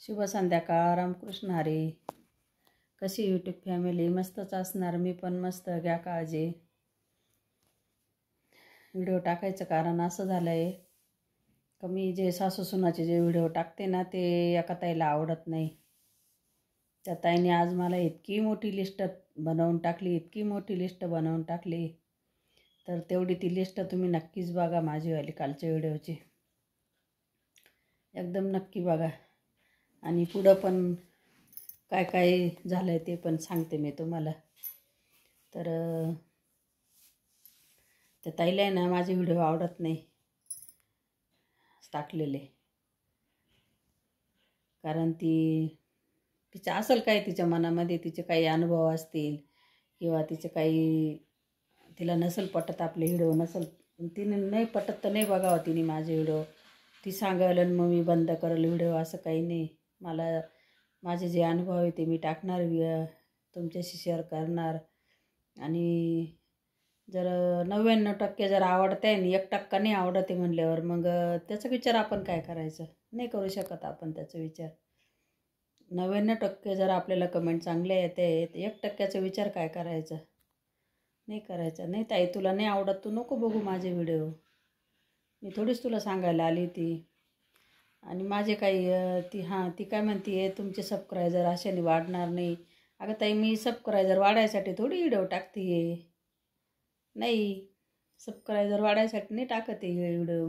शुभ संध्याकाळ. रामकृष्ण हरी. कशी यूट्यूब फॅमिली? मस्तच असणार. मी पण मस्त. घ्या काळजी. व्हिडिओ टाकायचं कारण असं झालं आहे का मी जे सासू सुनाचे जे व्हिडिओ टाकते ना ते एका ताईला आवडत नाही. त्या ताईने आज मला इतकी मोठी लिस्ट बनवून टाकली, तर तेवढी ती लिस्ट तुम्ही नक्कीच बघा. माझीवाली कालच्या व्हिडिओची एकदम नक्की बघा. आणि पुढं पण काय काय झालं आहे ते पण सांगते मी तुम्हाला. तर त्या ताईला आहे ना माझे व्हिडिओ आवडत नाही टाकलेले, कारण तिचं असेल काय, तिच्या मनामध्ये तिचे काही अनुभव असतील किंवा तिला नसेल पटत आपले व्हिडिओ. तिने नाही पटत तर नाही बघावं तिने माझे व्हिडिओ. ती सांगायला मग मी बंद करेल व्हिडिओ, असं काही नाही. मला माझे जे अनुभव आहे ते मी टाकणार, तुमच्याशी शेअर करणार. आणि जर 99% जर आवडते आणि 1% नाही आवडते म्हणल्यावर मग त्याचा विचार आपण काय करायचं? नाही करू शकत आपण त्याचा विचार. 99% जर आपल्याला कमेंट चांगले येते, 1%चा विचार काय करायचा? नाही करायचं. नाही ताई, तुला नाही आवडत, तू नको बघू माझे व्हिडिओ. मी थोडीच तुला सांगायला आली ती. आणि माझे काही ती काय म्हणते, तुमचे सबस्क्रायबर अशाने वाढणार नाही. अगं ताई, मी सबस्क्रायबर वाढायसाठी थोडी व्हिडिओ टाकते आहे. नाही, सबस्क्रायबर वाढायसाठी नाही टाकत आहे व्हिडिओ.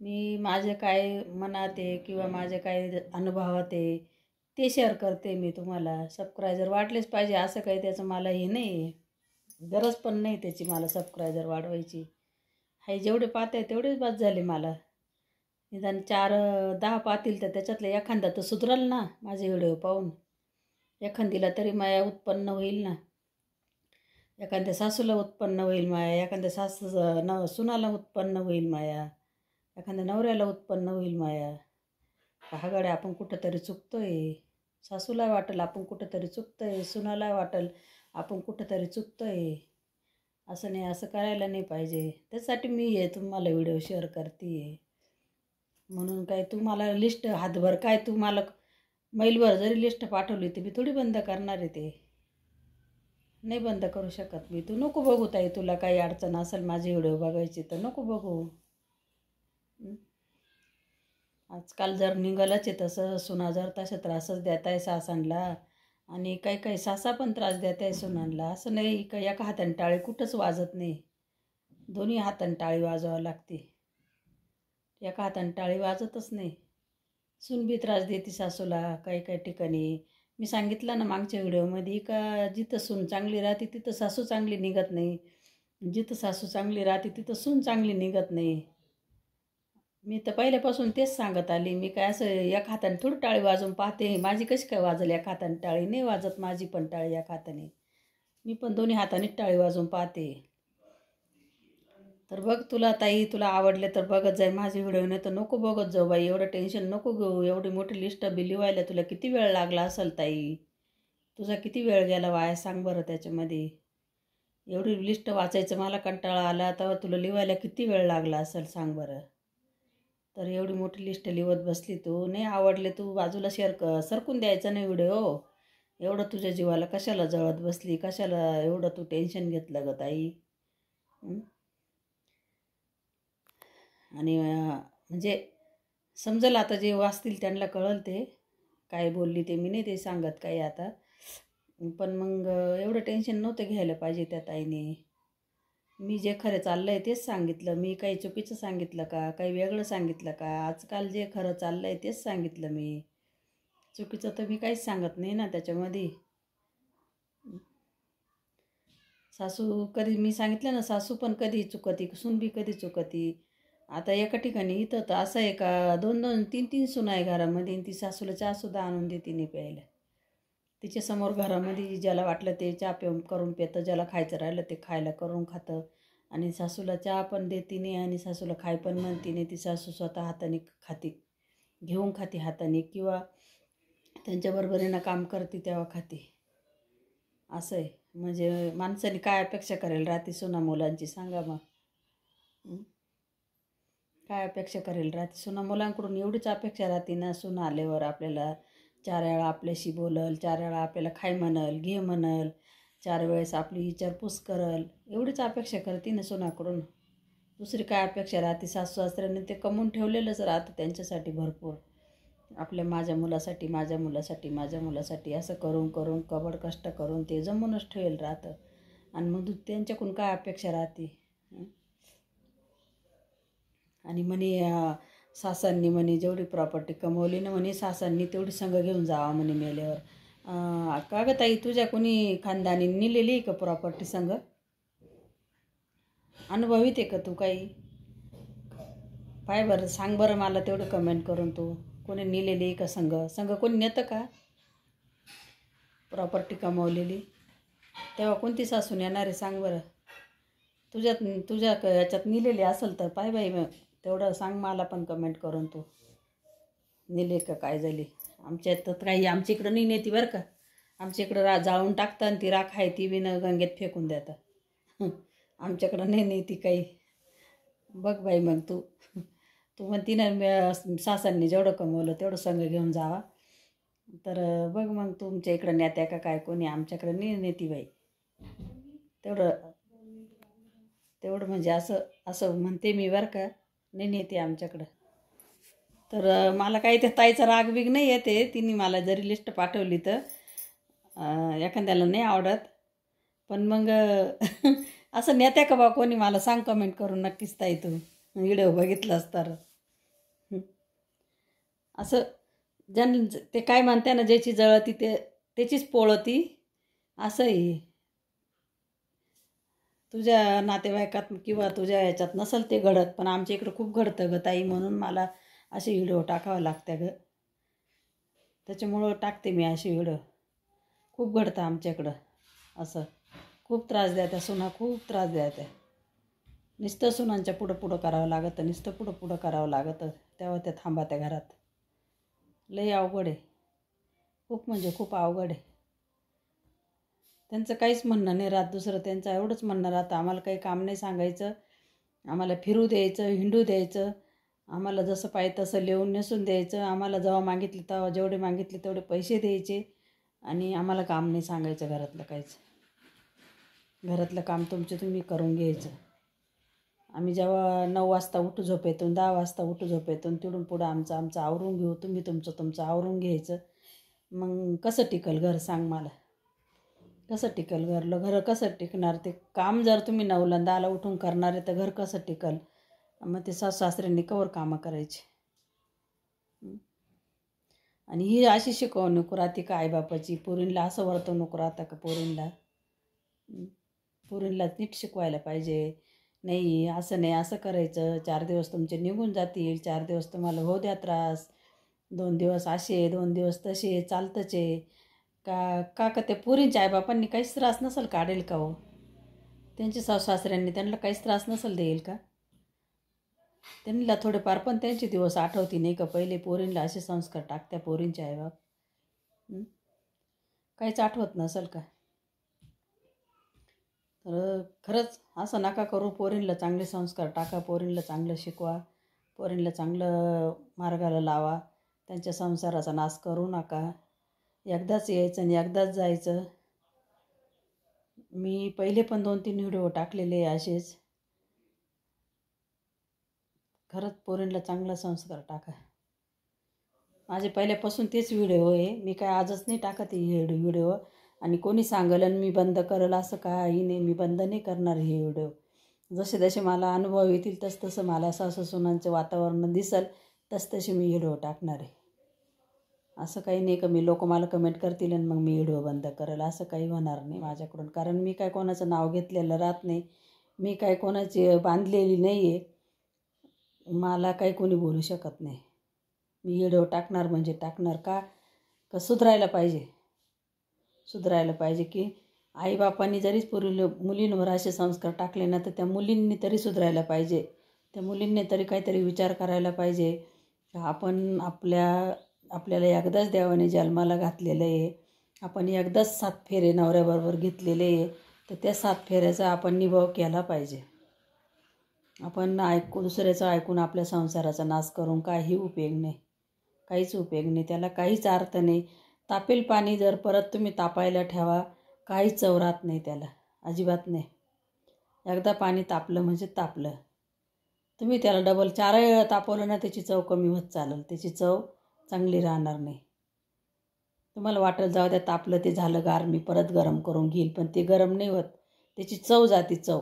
मी माझे काय मनात आहे किंवा माझे काय अनुभवात आहे ते शेअर करते मी तुम्हाला. सबस्क्रायबर वाढलेच पाहिजे असं काही त्याचं मला हे नाही, गरज पण नाही त्याची मला सबस्क्रायबर वाढवायची. हाय जेवढे पाहते तेवढेच बस झाले मला. निदान 4-10 पाहतील तर त्याच्यातलं एखादा तर सुधरल ना माझे व्हिडिओ पाहून. एखादीला तरी माया उत्पन्न होईल ना. एखाद्या सासूला उत्पन्न होईल माया, एखाद्या सुनाला उत्पन्न होईल माया, एखाद्या नवऱ्याला उत्पन्न होईल माया. हा गड्या आपण कुठंतरी चुकतोय. सासूला वाटेल आपण कुठंतरी चुकतोय, सुनाला वाटेल आपण कुठंतरी चुकतोय. असं नाही, असं करायला नाही पाहिजे. त्यासाठी मी तुम्हाला व्हिडिओ शेअर करते. म्हणून काय तुम्हाला लिस्ट हातभर काय तुम्हाला मैलवर जरी लिस्ट पाठवली तर मी थोडी बंद करणार आहे. ते नाही बंद करू शकत मी. तू नको बघू ताई, तुला काही अडचण असेल माझी व्हिडिओ बघायची तर नको बघू. आजकाल जर निघालंच आहे तसं, सुना जर तशा त्रासच देत आहे सासांना, आणि काही सासा पण त्रास देत आहे सुनांना. असं नाही का एका हाताने टाळी कुठंच वाजत नाही, दोन्ही हाताने टाळी वाजवावं लागते. एका हाताने टाळी वाजतच नाही. सून बी त्रास देते सासूला काही ठिकाणी. मी सांगितलं ना मागच्या व्हिडिओमध्ये का जिथं सून चांगली राहते तिथं सासू चांगली निघत नाही, जिथं सासू चांगली राहते तिथं सून चांगली निघत नाही. मी तर पहिल्यापासून तेच सांगत आली. मी काय असं एका हाताने थोडी टाळी वाजवून पाहते. माझी कशी काय वाजली एका हाताने टाळी? नाही वाजत माझी पण टाळी एका हाताने. मी पण दोन्ही हातानेच टाळी वाजवून पाहते. तर बघ तुला ताई, तुला आवडले तर बघत जाय माझे व्हिडिओ, नाही तर नको बघत जाऊ बाई. एवढं टेन्शन नको घेऊ. एवढी मोठी लिस्ट लिवायला तुला किती वेळ लागला असेल ताई? तुझा किती वेळ गेला वाया सांग बरं त्याच्यामध्ये? एवढी लिस्ट वाचायचं मला कंटाळा आला तर तुला लिवायला किती वेळ लागला असेल सांग बरं? तर एवढी मोठी लिस्ट लिवत बसली तू. नाही आवडले तू बाजूला सरकून द्यायचं नाही व्हिडिओ. एवढं तुझ्या जीवाला कशाला जळत बसली? कशाला एवढं तू टेन्शन घेतलं ग ताई? आणि म्हणजे समजेल आता, जे वाचतील त्यांना कळलं ते काय बोलली ते. मी नाही ते सांगत काही आता. पण मग एवढं टेन्शन नव्हतं घ्यायला पाहिजे त्या ताईने. मी जे खरं चाललं आहे तेच सांगितलं. मी काही चुकीचं सांगितलं का? काही वेगळं सांगितलं का? आजकाल जे खरं चाललं आहे तेच सांगितलं मी. चुकीचं तर मी काहीच सांगत नाही ना त्याच्यामध्ये. सासू कधी, मी सांगितलं ना, सासू पण कधी चुकती, सून बी कधी चुकती. आता एका ठिकाणी इथं तर असं आहे का 2-2, 3-3 सुना आहे घरामध्ये, आणि ती सासूला चहासुद्धा आणून देते नाही प्यायला. तिच्यासमोर घरामध्ये ज्याला वाटलं ते चहा करून पितं, ज्याला खायचं राहिलं ते खायला करून खातं, आणि सासूला चहा पण देते नाही आणि सासूला खाय पण म्हणते नाही. ती सासू स्वतः हाताने खाते, घेऊन खाते हाताने, किंवा त्यांच्याबरोबरीनं काम करते तेव्हा खाते. असं आहे. म्हणजे माणसाने काय अपेक्षा करेल राहते सुना मुलांची सांगा मग? काय अपेक्षा करेल राहते सुना मुलांकडून? एवढीच अपेक्षा राहते ना, सुना आल्यावर आपल्याला 4 वेळा आपल्याशी बोलल, 4 वेळा आपल्याला खाय म्हणल, घे म्हणल, 4 वेळेस आपली विचारपूस करल, एवढीच अपेक्षा करते ना सुनाकडून. दुसरी काय अपेक्षा राहते? सासू सासऱ्याने ते कमवून ठेवलेलंच राहतं त्यांच्यासाठी भरपूर. माझ्या मुलासाठी, माझ्या मुलासाठी, माझ्या मुलासाठी असं करून करून कबड कष्ट करून ते जमूनच ठेवेल राहतं. आणि मग त्यांच्याकडून काय अपेक्षा राहते? आणि म्हणे सासांनी म्हणे जेवढी प्रॉपर्टी कमवली ना म्हणे सासांनी तेवढी संग घेऊन जावा म्हणे मेल्यावर. का गं ताई, तुझ्या कोणी खानदानी नेलेली आहे का प्रॉपर्टी संग? अनुभवित आहे का तू काही? पाय बरं, सांग बरं मला तेवढं कमेंट करून. तू कोणी नेलेली आहे का संग? संग कोणी नेतं का प्रॉपर्टी कमवलेली? तेव्हा कोणती सासून येणार आहे सांग बरं. तुझ्या याच्यात नेलेली असेल तर पाय बाई, मग तेवढं सांग मला पण कमेंट करून. तू नेले का काय झाली? आमच्या तर काही आमच्या इकडं नाही नेती बरं का. आमच्या इकडं जाळून टाकतं आणि ती राख आहे ती बिन गंगेत फेकून देतं. आमच्याकडं नाही नेती काही. बघ बाई मग तू म्हणती ना सासांनी जेवढं कमवलं तेवढं संग घेऊन जावा. तर बघ मग तुमच्या इकडं नेत्या का काय कोणी? आमच्याकडं नाही नेती बाई. तेवढं म्हणजे असं म्हणते मी बरं का, नाही नेते आमच्याकडं. तर मला काही त्या ताईचा रागबिग नाही येते. तिने मला जरी लिस्ट पाठवली तर एखाद्याला नाही आवडत. पण मग असं नेत्या का बा कोणी? मला सांग कमेंट करून नक्कीच ताई, तू व्हिडिओ बघितलास तर. असं ते काय म्हणते ना, ज्याची जळती त्याचीच पोळती, असंही तुझ्या नातेवाईकात किंवा तुझ्या याच्यात नसेल ते घडत, पण आमच्या इकडं खूप घडतं गं ताई, म्हणून मला असे व्हिडिओ टाकावं लागतं गं. त्याच्यामुळं टाकते मी असे व्हिडिओ. खूप घडतं आमच्याकडं असं. खूप त्रास द्या त्या सुना, खूप त्रास द्या त्या. नुसतं सुनांच्या पुढं करावं लागतं, नुसतं पुढं करावं लागतं, तेव्हा त्या थांबा त्या घरात. लई अवघड आहे, खूप म्हणजे खूप अवघड आहे. त्यांचं काहीच म्हणणं नाही राहत दुसरं. त्यांचं एवढंच म्हणणं राहतं, आम्हाला काही काम नाही सांगायचं, आम्हाला फिरू द्यायचं, हिंडू द्यायचं, आम्हाला जसं पाहिजे तसं लिहून नेसून द्यायचं, आम्हाला जेव्हा मागितलं तेव्हा जेवढे मागितले तेवढे पैसे द्यायचे, आणि आम्हाला काम नाही सांगायचं घरातलं काहीच. घरातलं काम तुम्ही करून घ्यायचं. आम्ही जेव्हा 9 वाजता उठू झोपेतून, 10 वाजता उठू झोपेतून, तिथून पुढं आमचं आवरून घेऊ, तुम्ही तुमचं आवरून घ्यायचं. मग कसं टिकल घर सांग मला? कसं टिकल घर कसं टिकणार? ते काम जर तुम्ही 9ला 10ला उठून करणार आहे तर घर कसं टिकल? मग ते सासू सासऱ्यांनी कवर कामं करायची. आणि ही अशी शिकवणूक राहते का आईबापाची? पोरींला असं वर्तवणूक राहतं का पोरींला नीट शिकवायला पाहिजे. नाही असं नाही, असं करायचं. 4 दिवस तुमचे निघून जातील, 4 दिवस तुम्हाला होऊ द्या त्रास, 2 दिवस असे 2 दिवस तसे, चालतंच आहे का ते पोरींच्या आईबापांनी काहीच त्रास नसेल काढेल का हो? त्यांच्या सासू सासऱ्यांनी त्यांना काहीच त्रास नसेल देईल का? त्यांना थोडेफार पण त्यांचे दिवस आठवती नाही का? पहिले पोरींला असे संस्कार टाकत्या पोरींच्या आईबाप. काहीच आठवत नसेल का? तर खरंच असं नका करू. पोरींला चांगले संस्कार टाका, पोरींला चांगलं शिकवा, पोरींला चांगलं मार्गाला लावा. त्यांच्या संसाराचा नाश करू नका. एकदाच यायचं आणि एकदाच जायचं. मी पहिले पण 2-3 व्हिडिओ टाकलेले असेच. खरंच पोरींला चांगला संस्कार टाका. माझे पहिल्यापासून तेच व्हिडिओ आहे. मी काय आजच नाही टाकत हे व्हिडिओ. आणि कोणी सांगेल आणि मी बंद करेल असं काही नाही. मी बंद नाही करणार हे व्हिडिओ. जसे जसे मला अनुभव येतील तसं मला सासू सुनांचं वातावरण दिसेल तसे मी व्हिडिओ टाकणार आहे. असं काही नाही का मी लोक मला कमेंट करतील आणि मग मी व्हिडिओ बंद करेल, असं काही होणार नाही माझ्याकडून. कारण मी काय कोणाचं नाव घेतलेलं राहत नाही. मी काय कोणाची बांधलेली नाही आहे. मला काही कोणी बोलू शकत नाही. मी व्हिडिओ टाकणार म्हणजे टाकणार. का सुधारायला पाहिजे की आईबापांनी जरीच मुलींवर असे संस्कार टाकले ना तर त्या मुलींनी तरी सुधारायला पाहिजे. त्या मुलींनी तरी काहीतरी विचार करायला पाहिजे. आपण आपल्याला एकदाच देवाने जन्माला घातलेलं आहे. आपण एकदाच 7 फेरे नवऱ्याबरोबर घेतलेले आहे. तर त्या 7 फेऱ्याचा आपण निभाव केला पाहिजे. आपण दुसऱ्याचं ऐकून आपल्या संसाराचा नाश करून काही उपयोग नाही, काहीच उपयोग नाही, त्याला काहीच अर्थ नाही. तापेल पाणी जर परत तुम्ही तापायला ठेवा, काहीच चव राहत नाही त्याला, अजिबात नाही. एकदा पाणी तापलं म्हणजे तापलं. तुम्ही त्याला डबल 4 वेळा तापवलं ना, त्याची चव कमी होत चालेल, त्याची चव चांगली राहणार नाही. तुम्हाला वाटेल जाऊ द्या तापलं ते झालं गार, मी परत गरम करून घेईल, पण ते गरम नाही होत, त्याची चव जाती चव.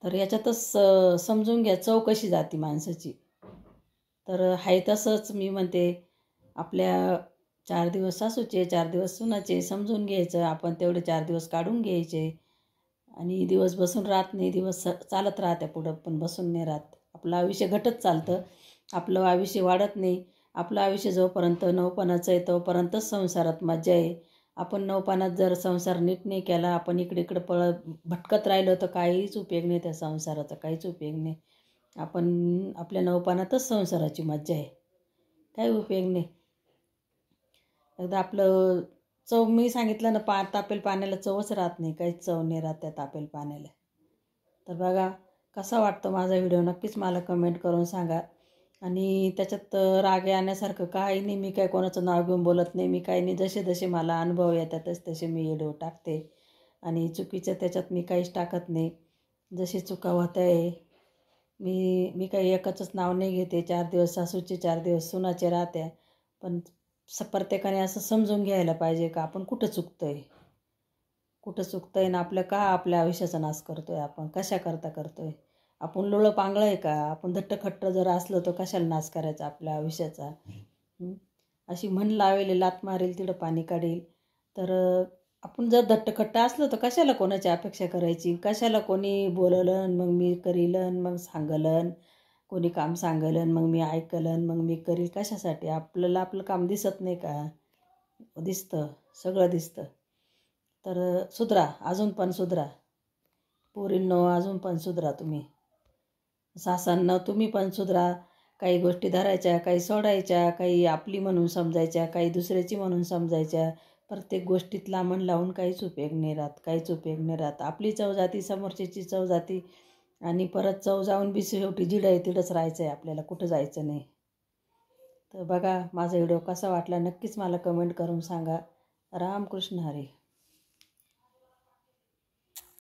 तर याच्यातच समजून घ्या चव कशी जाती माणसाची. तर आहे तसंच मी म्हणते, आपल्या 4 दिवस सासूचे 4 दिवस सुनाचे समजून घ्यायचं. आपण तेवढे 4 दिवस काढून घ्यायचे. आणि दिवस बसून राहत नाही, दिवस चालत राहत्या पुढं, पण बसून नाही राहत. आपलं आयुष्य घटत चालतं, आपलं आयुष्य वाढत नाही. आपलं आयुष्य जोपर्यंत नवपणाचं आहे तोपर्यंतच संसारात मजा आहे. आपण नवपणात जर संसार नीट नाही केला, आपण इकडे इकडे भटकत राहिलो तर काहीच उपयोग नाही, त्या संसाराचा काहीच उपयोग नाही. आपण आपल्या नवपणातच संसाराची मजा आहे, काही उपयोग नाही. एकदा आपलं चव मी सांगितलं ना, तापेल पाण्याला चवच राहत नाही, काहीच चव नाही राहत त्या तापेल पाण्याला. तर बघा कसा वाटतो माझा व्हिडिओ, नक्कीच मला कमेंट करून सांगा. आणि त्याच्यात राग येण्यासारखं काही नाही, मी काय कोणाचं नाव घेऊन बोलत नाही, मी काही नाही, जसे जसे मला अनुभव येतातच तसे मी व्हिडिओ टाकते. आणि चुकीचं त्याच्यात मी काहीच टाकत नाही. जशी चुका होत आहे, मी काही एकाचंच नाव नाही घेते. 4 दिवस सासूचे 4 दिवस सुनाचे राहत्या, पण प्रत्येकाने असं समजून घ्यायला पाहिजे का आपण कुठं चुकतोय ना, आपल्या आयुष्याचा नाश करतोय, आपण कशाकरता करतोय. आपण लोळं पांगळं आहे का, आपण धट्टखट्ट जर असलं तर कशाला नाश करायचा आपल्या आयुष्याचा. अशी म्हण लावेल लात मारेल तिथं पाणी काढेल. तर आपण जर धट्टखट्ट असलो तर कशाला कोणाची अपेक्षा करायची, कशाला कोणी बोललं मग मी करीलन, मग सांगलन, कोणी काम सांगलन मग मी ऐकलन, मग मी करील, कशासाठी. आपल्याला आपलं काम दिसत नाही का, दिसतं, सगळं दिसतं. तर सुधरा, अजून पण सुधरा पोरींनो, अजून पण सुधरा तुम्ही. सासांना तुम्ही पण सुधरा. काही गोष्टी धरायच्या, काही सोडायच्या, काही आपली म्हणून समजायच्या, काही दुसऱ्याची म्हणून समजायच्या. प्रत्येक गोष्टीत लांबण लावून काहीच उपयोग नाही राहत. आपली चव जाती, समोरच्याची चव जाती, आणि परत चव जाऊन बी शेवटी जिडं आहे तिडंच राहायचं आहे आपल्याला, कुठं जायचं नाही. तर बघा माझा व्हिडिओ कसा वाटला नक्कीच मला कमेंट करून सांगा. रामकृष्ण हरी.